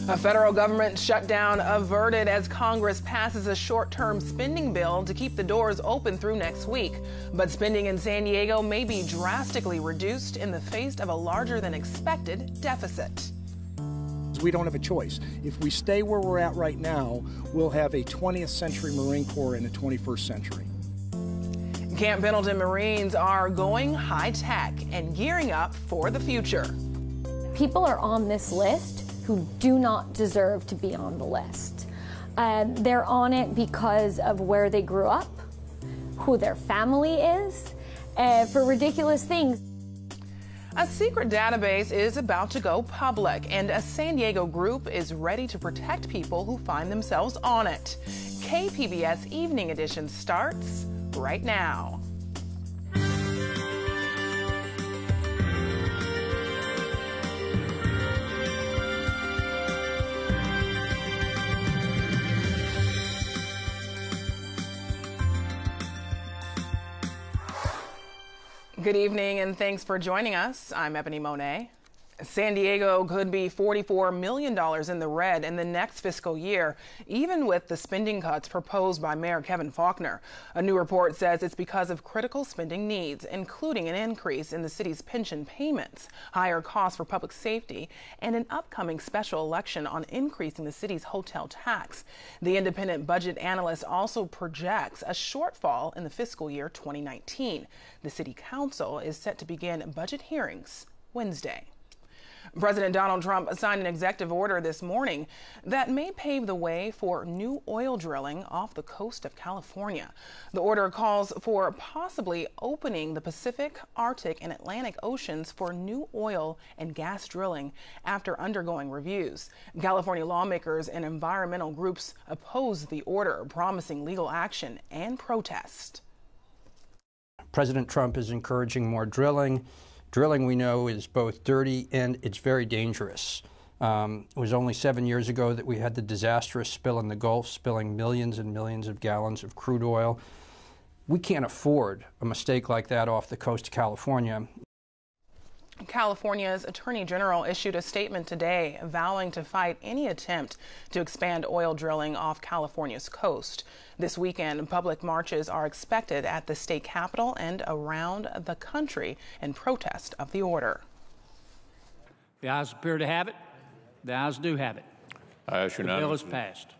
A federal government shutdown averted as Congress passes a short-term spending bill to keep the doors open through next week. But spending in San Diego may be drastically reduced in the face of a larger than expected deficit. We don't have a choice. If we stay where we're at right now, we'll have a 20th century Marine Corps in the 21st century. Camp Pendleton Marines are going high-tech and gearing up for the future. People are on this list who do not deserve to be on the list. They're on it because of where they grew up, who their family is, for ridiculous things. A secret database is about to go public, and a San Diego group is ready to protect people who find themselves on it. KPBS Evening Edition starts right now. Good evening and thanks for joining us. I'm Ebony Monet. San Diego could be $44 million in the red in the next fiscal year, even with the spending cuts proposed by Mayor Kevin Faulconer. A new report says it's because of critical spending needs, including an increase in the city's pension payments, higher costs for public safety, and an upcoming special election on increasing the city's hotel tax. The independent budget analyst also projects a shortfall in the fiscal year 2019. The city council is set to begin budget hearings Wednesday. President Donald Trump signed an executive order this morning that may pave the way for new oil drilling off the coast of California. The order calls for possibly opening the Pacific, Arctic, and Atlantic Oceans for new oil and gas drilling after undergoing reviews. California lawmakers and environmental groups oppose the order, promising legal action and protest. President Trump is encouraging more drilling. Drilling, we know, is both dirty and it's very dangerous. It was only 7 years ago that we had the disastrous spill in the Gulf, spilling millions and millions of gallons of crude oil. We can't afford a mistake like that off the coast of California. California's Attorney General issued a statement today vowing to fight any attempt to expand oil drilling off California's coast. This weekend, public marches are expected at the state capitol and around the country in protest of the order. The ayes appear to have it. The ayes do have it. The bill is passed.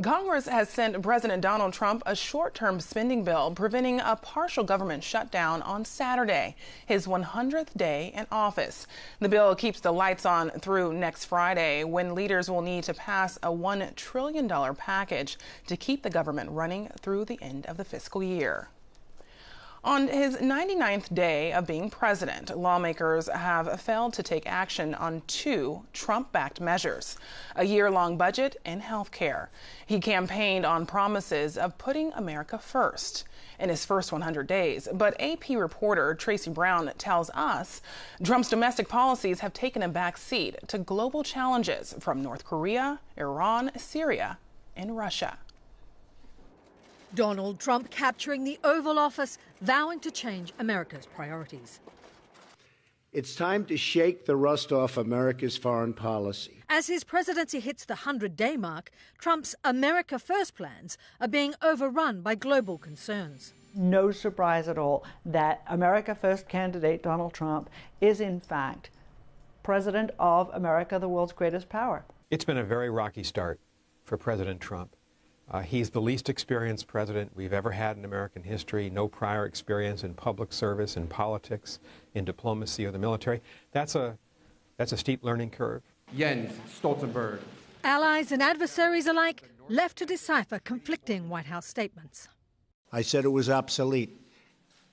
Congress has sent President Donald Trump a short-term spending bill preventing a partial government shutdown on Saturday, his 100th day in office. The bill keeps the lights on through next Friday, when leaders will need to pass a $1 trillion package to keep the government running through the end of the fiscal year. On his 99th day of being president, lawmakers have failed to take action on two Trump-backed measures, a year-long budget and health care. He campaigned on promises of putting America first in his first 100 days. But AP reporter Tracy Brown tells us Trump's domestic policies have taken a back seat to global challenges from North Korea, Iran, Syria, and Russia. Donald Trump capturing the Oval Office, vowing to change America's priorities. It's time to shake the rust off America's foreign policy. As his presidency hits the 100-day mark, Trump's America First plans are being overrun by global concerns. No surprise at all that America First candidate Donald Trump is, in fact, president of America, the world's greatest power. It's been a very rocky start for President Trump. He's the least experienced president we've ever had in American history, no prior experience in public service, in politics, in diplomacy or the military. That's a steep learning curve. Jens Stoltenberg. Allies and adversaries alike left to decipher conflicting White House statements. I said it was obsolete.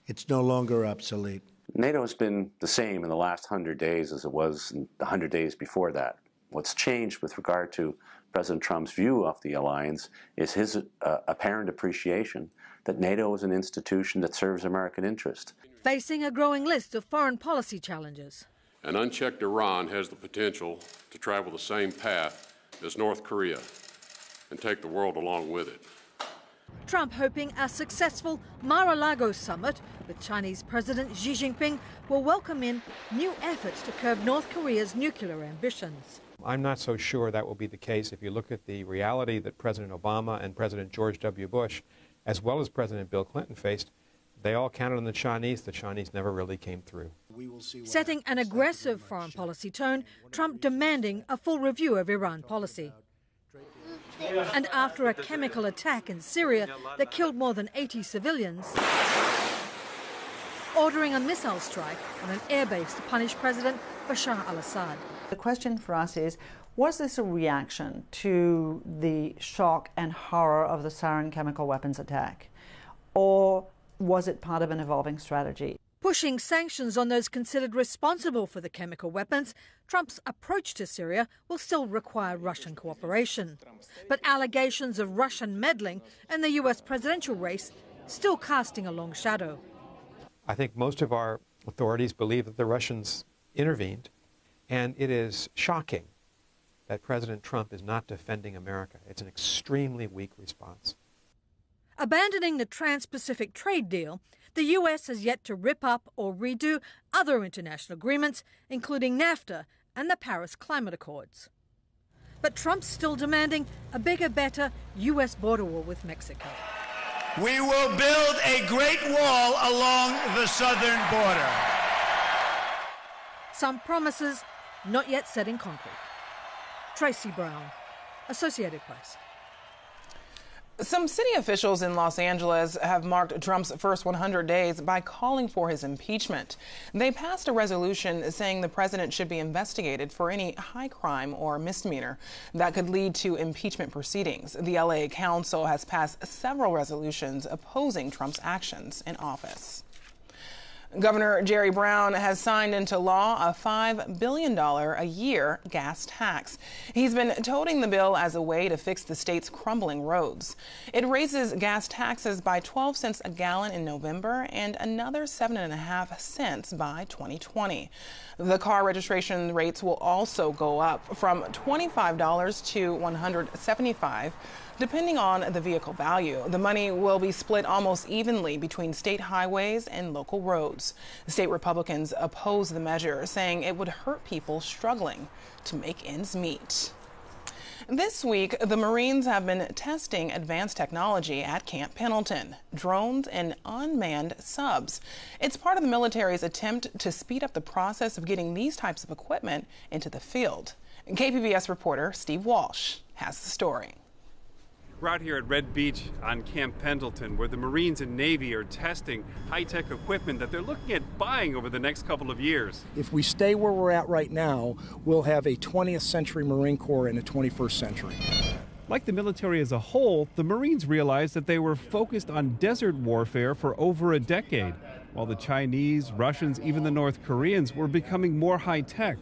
It's no longer obsolete. NATO has been the same in the last 100 days as it was in the 100 days before that. What's changed with regard to President Trump's view of the alliance is his apparent appreciation that NATO is an institution that serves American interest. Facing a growing list of foreign policy challenges. An unchecked Iran has the potential to travel the same path as North Korea and take the world along with it. Trump hoping a successful Mar-a-Lago summit with Chinese President Xi Jinping will welcome in new efforts to curb North Korea's nuclear ambitions. I'm not so sure that will be the case if you look at the reality that President Obama and President George W. Bush, as well as President Bill Clinton, faced. They all counted on the Chinese. The Chinese never really came through. Setting an aggressive foreign policy tone, Trump demanding a full review of Iran policy. And after a chemical attack in Syria that killed more than 80 civilians, ordering a missile strike on an airbase to punish President Bashar al-Assad. The question for us is, was this a reaction to the shock and horror of the sarin chemical weapons attack? Or was it part of an evolving strategy? Pushing sanctions on those considered responsible for the chemical weapons, Trump's approach to Syria will still require Russian cooperation. But allegations of Russian meddling in the US presidential race still casting a long shadow. I think most of our authorities believe that the Russians intervened, and it is shocking that President Trump is not defending America. It's an extremely weak response. Abandoning the Trans-Pacific trade deal, the US has yet to rip up or redo other international agreements, including NAFTA and the Paris Climate Accords. But Trump's still demanding a bigger, better US border wall with Mexico. We will build a great wall along the southern border. Some promises not yet set in concrete. Tracy Brown, Associated Press. Some city officials in Los Angeles have marked Trump's first 100 days by calling for his impeachment. They passed a resolution saying the president should be investigated for any high crime or misdemeanor that could lead to impeachment proceedings. The LA Council has passed several resolutions opposing Trump's actions in office. Governor Jerry Brown has signed into law a $5 billion a year gas tax. He's been touting the bill as a way to fix the state's crumbling roads. It raises gas taxes by 12 cents a gallon in November and another 7.5 cents by 2020. The car registration rates will also go up from $25 to $175. Depending on the vehicle value. The money will be split almost evenly between state highways and local roads. State Republicans oppose the measure, saying it would hurt people struggling to make ends meet. This week, the Marines have been testing advanced technology at Camp Pendleton, drones and unmanned subs. It's part of the military's attempt to speed up the process of getting these types of equipment into the field. KPBS reporter Steve Walsh has the story. We're out here at Red Beach on Camp Pendleton, where the Marines and Navy are testing high-tech equipment that they're looking at buying over the next couple of years. If we stay where we're at right now, we'll have a 20th century Marine Corps in the 21st century. Like the military as a whole, the Marines realized that they were focused on desert warfare for over a decade, while the Chinese, Russians, even the North Koreans were becoming more high-tech.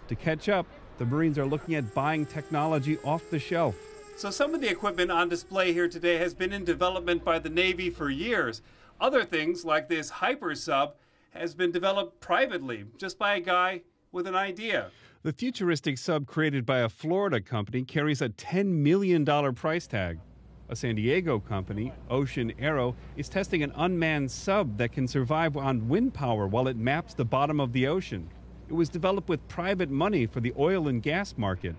To catch up, the Marines are looking at buying technology off the shelf. So some of the equipment on display here today has been in development by the Navy for years. Other things, like this hyper sub, has been developed privately, just by a guy with an idea. The futuristic sub created by a Florida company carries a $10 million price tag. A San Diego company, Ocean Aero, is testing an unmanned sub that can survive on wind power while it maps the bottom of the ocean. It was developed with private money for the oil and gas market.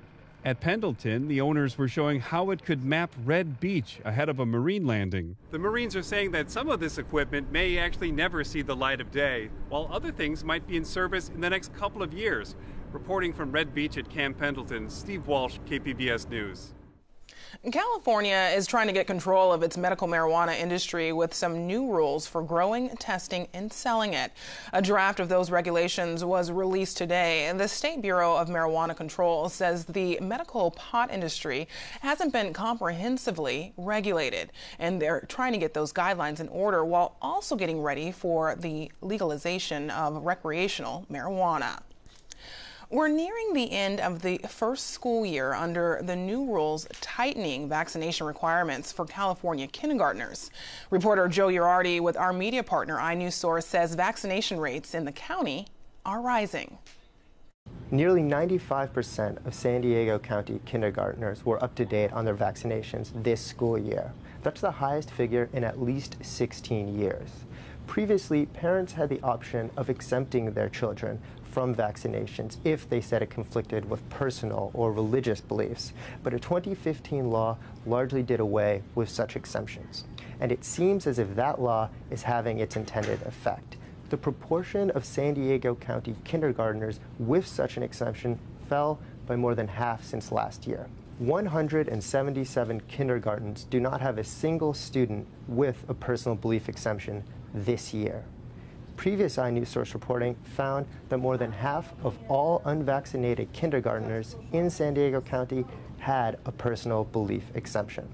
At Pendleton, the owners were showing how it could map Red Beach ahead of a Marine landing. The Marines are saying that some of this equipment may actually never see the light of day, while other things might be in service in the next couple of years. Reporting from Red Beach at Camp Pendleton, Steve Walsh, KPBS News. California is trying to get control of its medical marijuana industry with some new rules for growing, testing, and selling it. A draft of those regulations was released today, and the State Bureau of Marijuana Control says the medical pot industry hasn't been comprehensively regulated, and they're trying to get those guidelines in order while also getting ready for the legalization of recreational marijuana. We're nearing the end of the first school year under the new rules tightening vaccination requirements for California kindergartners. Reporter Joe Girardi with our media partner iNewsSource says vaccination rates in the county are rising. Nearly 95% of San Diego County kindergartners were up to date on their vaccinations this school year. That's the highest figure in at least 16 years. Previously, parents had the option of exempting their children from vaccinations if they said it conflicted with personal or religious beliefs, but a 2015 law largely did away with such exemptions. And it seems as if that law is having its intended effect. The proportion of San Diego County kindergartners with such an exemption fell by more than half since last year. 177 kindergartens do not have a single student with a personal belief exemption this year. Previous iNews Source reporting found that more than half of all unvaccinated kindergartners in San Diego County had a personal belief exemption.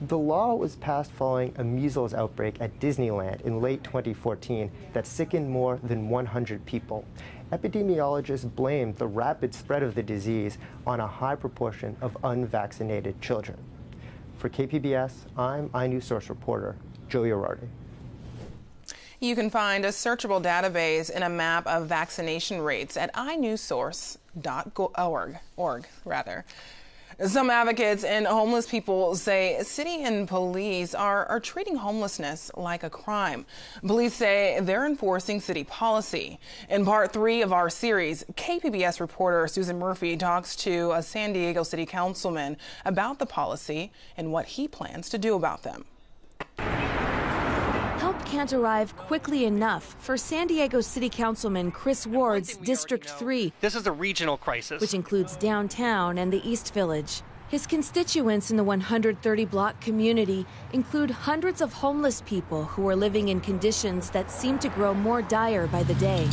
The law was passed following a measles outbreak at Disneyland in late 2014 that sickened more than 100 people. Epidemiologists blamed the rapid spread of the disease on a high proportion of unvaccinated children. For KPBS, I'm iNews Source reporter Joe Girardi. You can find a searchable database and a map of vaccination rates at inewsource.org. Some advocates and homeless people say city and police are treating homelessness like a crime. Police say they're enforcing city policy. In part 3 of our series, KPBS reporter Susan Murphy talks to a San Diego City Councilman about the policy and what he plans to do about them. Help can't arrive quickly enough for San Diego City Councilman Chris Ward's District 3. This is a regional crisis, which includes downtown and the East Village. His constituents in the 130-block community include hundreds of homeless people who are living in conditions that seem to grow more dire by the day.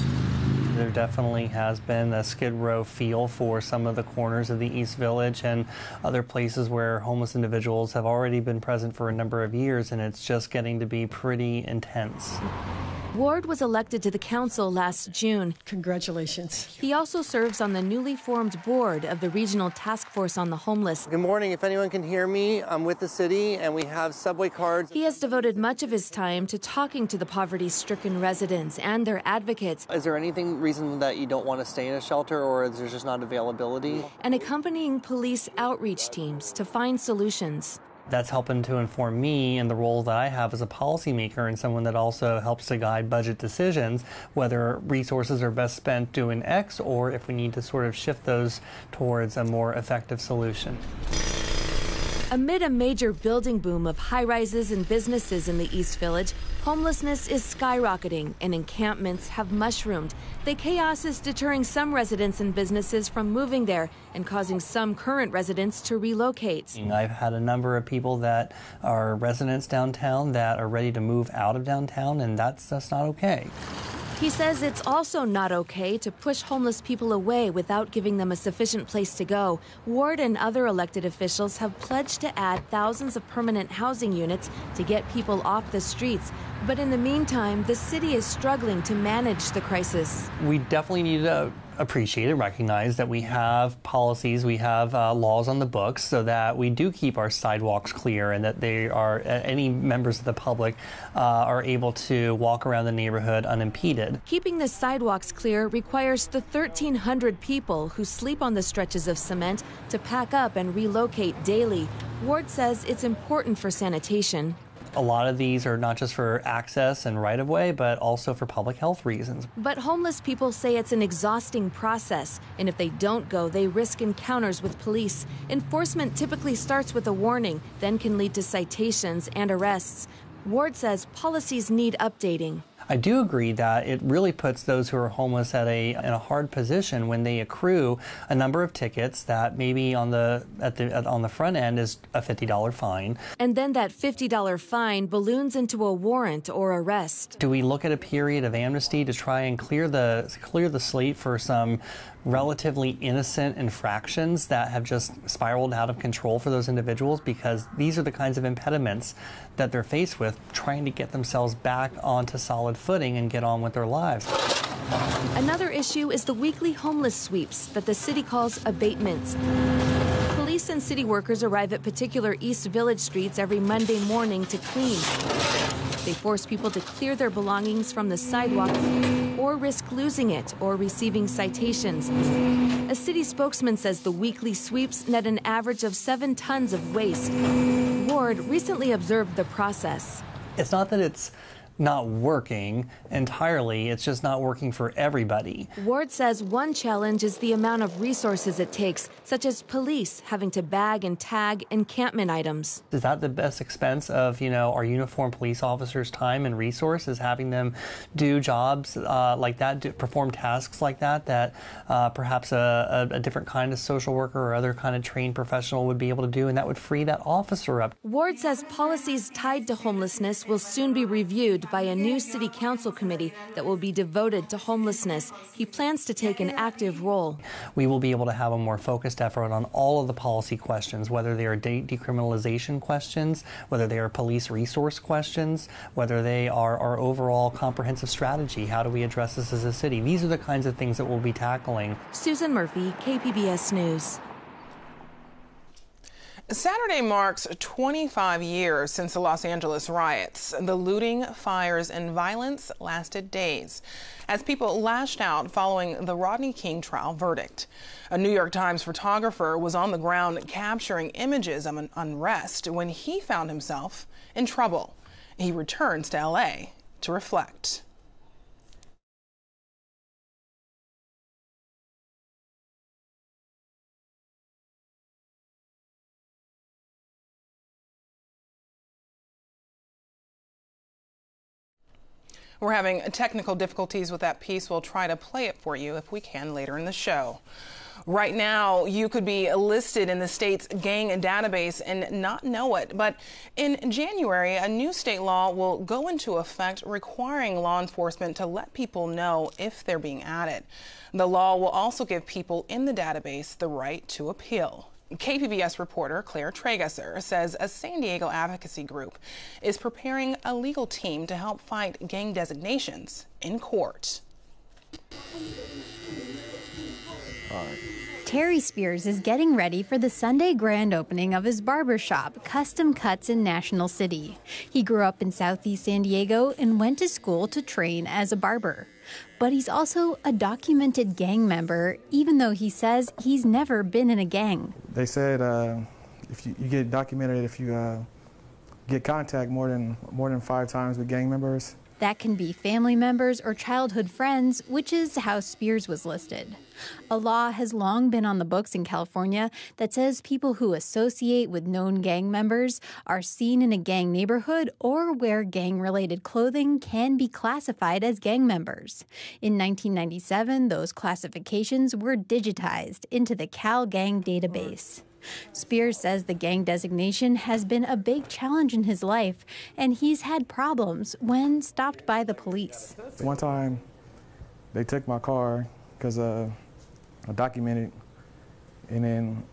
There definitely has been a Skid Row feel for some of the corners of the East Village and other places where homeless individuals have already been present for a number of years, and it's just getting to be pretty intense. Ward was elected to the council last June. Congratulations. He also serves on the newly formed board of the Regional Task Force on the Homeless. Good morning. If anyone can hear me, I'm with the city and we have subway cards. He has devoted much of his time to talking to the poverty-stricken residents and their advocates. Is there anything reason that you don't want to stay in a shelter, or is there just not availability? And accompanying police outreach teams to find solutions. That's helping to inform me in the role that I have as a policymaker and someone that also helps to guide budget decisions, whether resources are best spent doing X or if we need to sort of shift those towards a more effective solution. Amid a major building boom of high-rises and businesses in the East Village, homelessness is skyrocketing and encampments have mushroomed. The chaos is deterring some residents and businesses from moving there and causing some current residents to relocate. I've had a number of people that are residents downtown that are ready to move out of downtown, and that's not okay. He says it's also not okay to push homeless people away without giving them a sufficient place to go. Ward and other elected officials have pledged to add thousands of permanent housing units to get people off the streets. But in the meantime, the city is struggling to manage the crisis. We definitely need to appreciate and recognize that we have policies, we have laws on the books so that we do keep our sidewalks clear and that they are, any members of the public are able to walk around the neighborhood unimpeded. Keeping the sidewalks clear requires the 1,300 people who sleep on the stretches of cement to pack up and relocate daily. Ward says it's important for sanitation. A lot of these are not just for access and right-of-way, but also for public health reasons. But homeless people say it's an exhausting process, and if they don't go, they risk encounters with police. Enforcement typically starts with a warning, then can lead to citations and arrests. Ward says policies need updating. I do agree that it really puts those who are homeless in a hard position when they accrue a number of tickets that maybe on the front end is a $50 fine. And then that $50 fine balloons into a warrant or arrest. Do we look at a period of amnesty to try and clear the slate for some relatively innocent infractions that have just spiraled out of control for those individuals, because these are the kinds of impediments that they're faced with trying to get themselves back onto solid footing and get on with their lives. Another issue is the weekly homeless sweeps that the city calls abatements. Police and city workers arrive at particular East Village streets every Monday morning to clean. They force people to clear their belongings from the sidewalk or risk losing it or receiving citations. A city spokesman says the weekly sweeps net an average of 7 tons of waste. Ward recently observed the process. It's not that it's not working entirely, it's just not working for everybody. Ward says one challenge is the amount of resources it takes, such as police having to bag and tag encampment items. Is that the best expense of, our uniformed police officers' time and resources, having them do jobs like that, perform tasks like that perhaps a different kind of social worker or other kind of trained professional would be able to do, and that would free that officer up. Ward says policies tied to homelessness will soon be reviewed by a new city council committee that will be devoted to homelessness. He plans to take an active role. We will be able to have a more focused effort on all of the policy questions, whether they are decriminalization questions, whether they are police resource questions, whether they are our overall comprehensive strategy. How do we address this as a city? These are the kinds of things that we'll be tackling. Susan Murphy, KPBS News. Saturday marks 25 years since the Los Angeles riots. The looting, fires, and violence lasted days as people lashed out following the Rodney King trial verdict. A New York Times photographer was on the ground capturing images of an unrest when he found himself in trouble. He returns to LA to reflect. We're having technical difficulties with that piece. We'll try to play it for you if we can later in the show. Right now, you could be listed in the state's gang database and not know it. But in January, a new state law will go into effect requiring law enforcement to let people know if they're being added. The law will also give people in the database the right to appeal. KPBS reporter Claire Tragesser says a San Diego advocacy group is preparing a legal team to help fight gang designations in court. Terry Spears is getting ready for the Sunday grand opening of his barbershop, Custom Cuts in National City. He grew up in Southeast San Diego and went to school to train as a barber. But he's also a documented gang member, even though he says he's never been in a gang. They said if you get documented if you get contact more than 5 times with gang members. That can be family members or childhood friends, which is how Spears was listed. A law has long been on the books in California that says people who associate with known gang members are seen in a gang neighborhood or wear gang-related clothing can be classified as gang members. In 1997, those classifications were digitized into the Cal Gang database. Spears says the gang designation has been a big challenge in his life, and he's had problems when stopped by the police. One time, they took my car because I documented, and then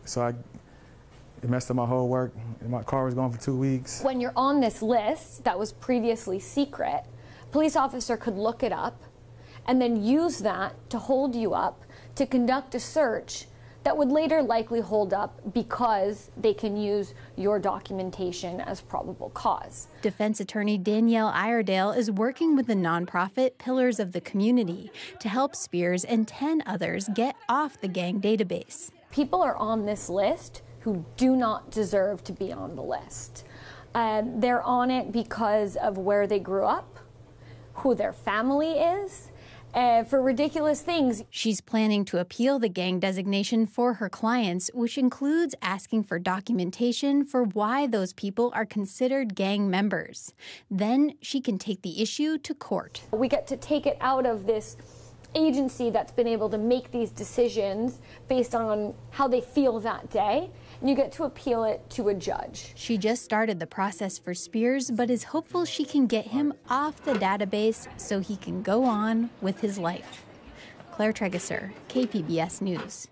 it messed up my whole work. My car was gone for 2 weeks. When you're on this list that was previously secret, a police officer could look it up and then use that to hold you up to conduct a search that would later likely hold up because they can use your documentation as probable cause. Defense attorney Danielle Iredale is working with the nonprofit Pillars of the Community to help Spears and 10 others get off the gang database. People are on this list who do not deserve to be on the list. They're on it because of where they grew up, who their family is, for ridiculous things. She's planning to appeal the gang designation for her clients, which includes asking for documentation for why those people are considered gang members. Then she can take the issue to court. We get to take it out of this agency that's been able to make these decisions based on how they feel that day, and you get to appeal it to a judge. She just started the process for Spears, but is hopeful she can get him off the database so he can go on with his life. Claire Tragesser, KPBS News.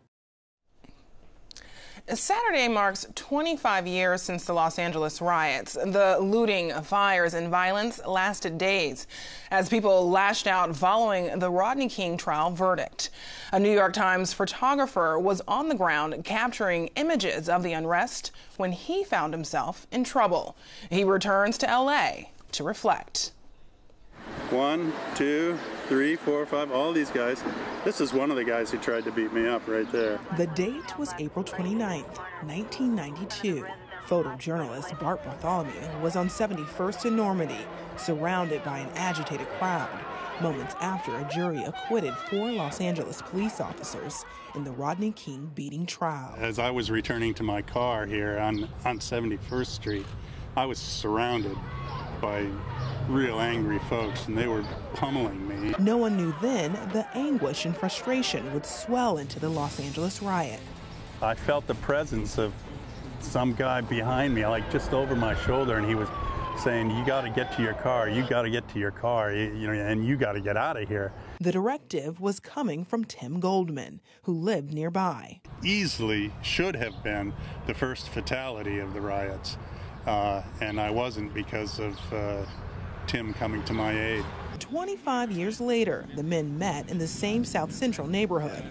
Saturday marks 25 years since the Los Angeles riots. The looting, fires, and violence lasted days as people lashed out following the Rodney King trial verdict. A New York Times photographer was on the ground capturing images of the unrest when he found himself in trouble. He returns to LA to reflect. 1, 2, 3, 4, 5, all these guys. This is one of the guys who tried to beat me up right there. The date was April 29th, 1992. Photojournalist Bart Bartholomew was on 71st in Normandy, surrounded by an agitated crowd, moments after a jury acquitted 4 Los Angeles police officers in the Rodney King beating trial. As I was returning to my car here on 71st Street, I was surrounded by real angry folks, and they were pummeling me. No one knew then the anguish and frustration would swell into the Los Angeles riot. I felt the presence of some guy behind me, like just over my shoulder, and he was saying, "You got to get to your car, you got to get to your car, and you got to get out of here." The directive was coming from Tim Goldman, who lived nearby. Easily should have been the first fatality of the riots, and I wasn't because of Tim coming to my aid. 25 years later, the men met in the same South Central neighborhood.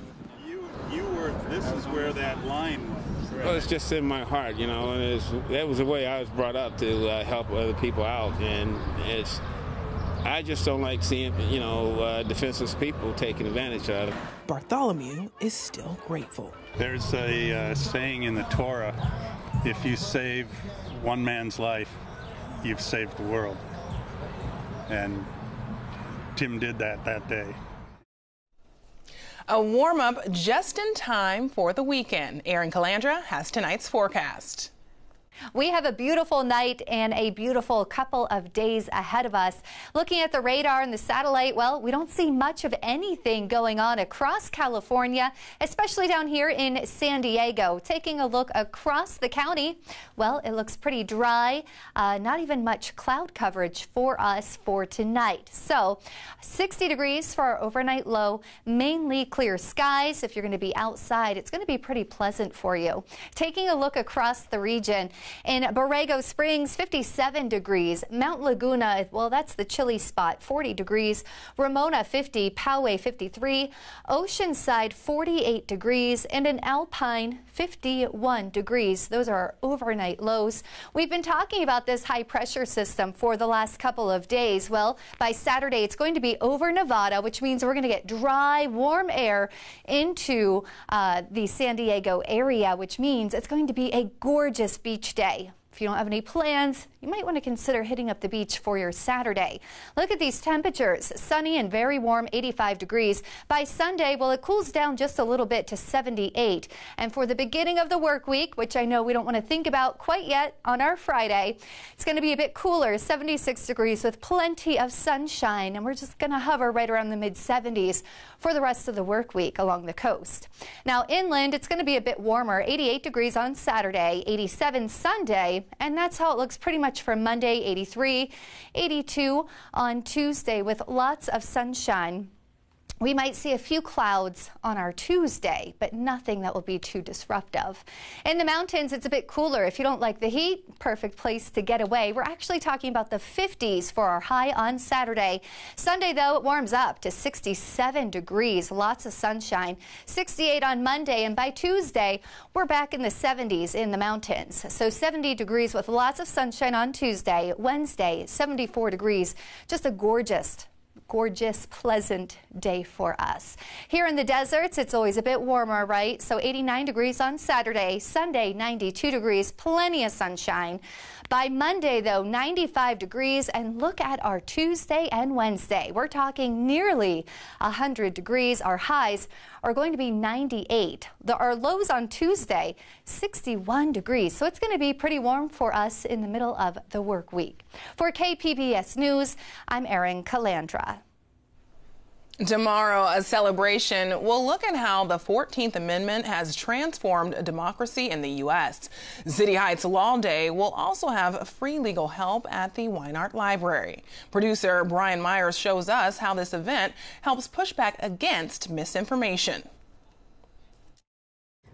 This is where that line was. Right? Well, it's just in my heart, and that was the way I was brought up, to help other people out, and I just don't like seeing, defenseless people taken advantage of. Bartholomew is still grateful. There's a saying in the Torah, if you save one man's life, you've saved the world. And Tim did that day. A warm-up just in time for the weekend. Erin Calandra has tonight's forecast. We have a beautiful night and a beautiful couple of days ahead of us. Looking at the radar and the satellite, well, we don't see much of anything going on across California, especially down here in San Diego. Taking a look across the county, well, it looks pretty dry. Not even much cloud coverage for us for tonight. So 60 degrees for our overnight low, mainly clear skies. If you're going to be outside, it's going to be pretty pleasant for you. Taking a look across the region, in Borrego Springs, 57 degrees. Mount Laguna, well, that's the chilly spot, 40 degrees. Ramona, 50. Poway, 53. Oceanside, 48 degrees. And in Alpine, 51 degrees. Those are our overnight lows. We've been talking about this high pressure system for the last couple of days. Well, by Saturday, it's going to be over Nevada, which means we're going to get dry, warm air into the San Diego area, which means it's going to be a gorgeous beach day. If you don't have any plans, you might want to consider hitting up the beach for your Saturday. Look at these temperatures. Sunny and very warm, 85 degrees. By Sunday, well, it cools down just a little bit to 78. And for the beginning of the work week, which I know we don't want to think about quite yet on our Friday, it's going to be a bit cooler, 76 degrees with plenty of sunshine. And we're just going to hover right around the mid-70s for the rest of the work week along the coast. Now, inland, it's going to be a bit warmer, 88 degrees on Saturday, 87 Sunday. And that's how it looks pretty much for Monday, 83, 82 on Tuesday with lots of sunshine. We might see a few clouds on our Tuesday, but nothing that will be too disruptive. In the mountains, it's a bit cooler. If you don't like the heat, perfect place to get away. We're actually talking about the 50s for our high on Saturday. Sunday, though, it warms up to 67 degrees, lots of sunshine. 68 on Monday, and by Tuesday, we're back in the 70s in the mountains. So 70 degrees with lots of sunshine on Tuesday. Wednesday, 74 degrees. Just a gorgeous, pleasant day for us. Here in the deserts, it's always a bit warmer, right? So 89 degrees on Saturday, Sunday, 92 degrees, plenty of sunshine. By Monday, though, 95 degrees, and look at our Tuesday and Wednesday. We're talking nearly 100 degrees. Our highs are going to be 98. Our lows on Tuesday, 61 degrees. So it's going to be pretty warm for us in the middle of the work week. For KPBS News, I'm Erin Calandra. Tomorrow, a celebration will look at how the 14th Amendment has transformed democracy in the U.S. City Heights Law Day will also have free legal help at the Weinart Library. Producer Brian Myers shows us how this event helps push back against misinformation.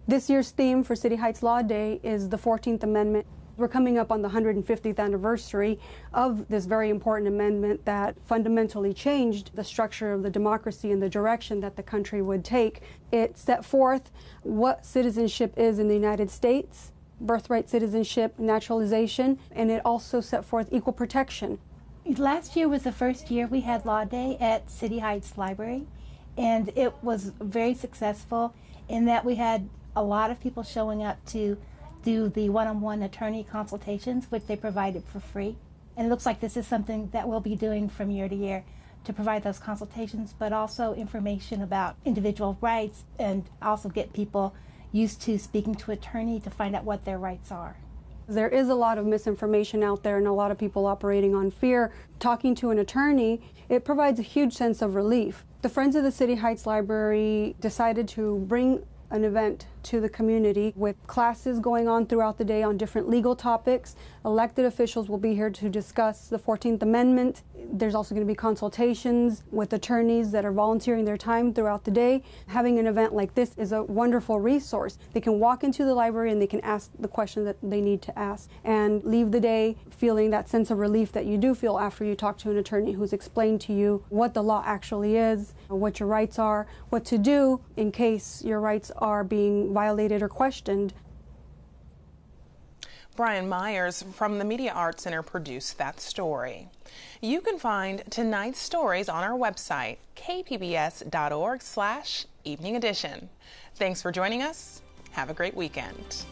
This year's theme for City Heights Law Day is the 14th Amendment. We're coming up on the 150th anniversary of this very important amendment that fundamentally changed the structure of the democracy and the direction that the country would take. It set forth what citizenship is in the United States, birthright citizenship, naturalization, and it also set forth equal protection Last year was the first year we had Law Day at City Heights Library, and it was very successful in that we had a lot of people showing up to do the one-on-one attorney consultations, which they provided for free. And it looks like this is something that we'll be doing from year to year, to provide those consultations, but also information about individual rights, and also get people used to speaking to an attorney to find out what their rights are. There is a lot of misinformation out there and a lot of people operating on fear. Talking to an attorney, it provides a huge sense of relief. The Friends of the City Heights Library decided to bring an event to the community with classes going on throughout the day on different legal topics. Elected officials will be here to discuss the 14th Amendment. There's also going to be consultations with attorneys that are volunteering their time throughout the day. Having an event like this is a wonderful resource. They can walk into the library and they can ask the questions that they need to ask and leave the day feeling that sense of relief that you do feel after you talk to an attorney who's explained to you what the law actually is, what your rights are, what to do in case your rights are being violated or questioned. Brian Myers from the Media Arts Center produced that story. You can find tonight's stories on our website, kpbs.org/evening edition. Thanks for joining us. Have a great weekend.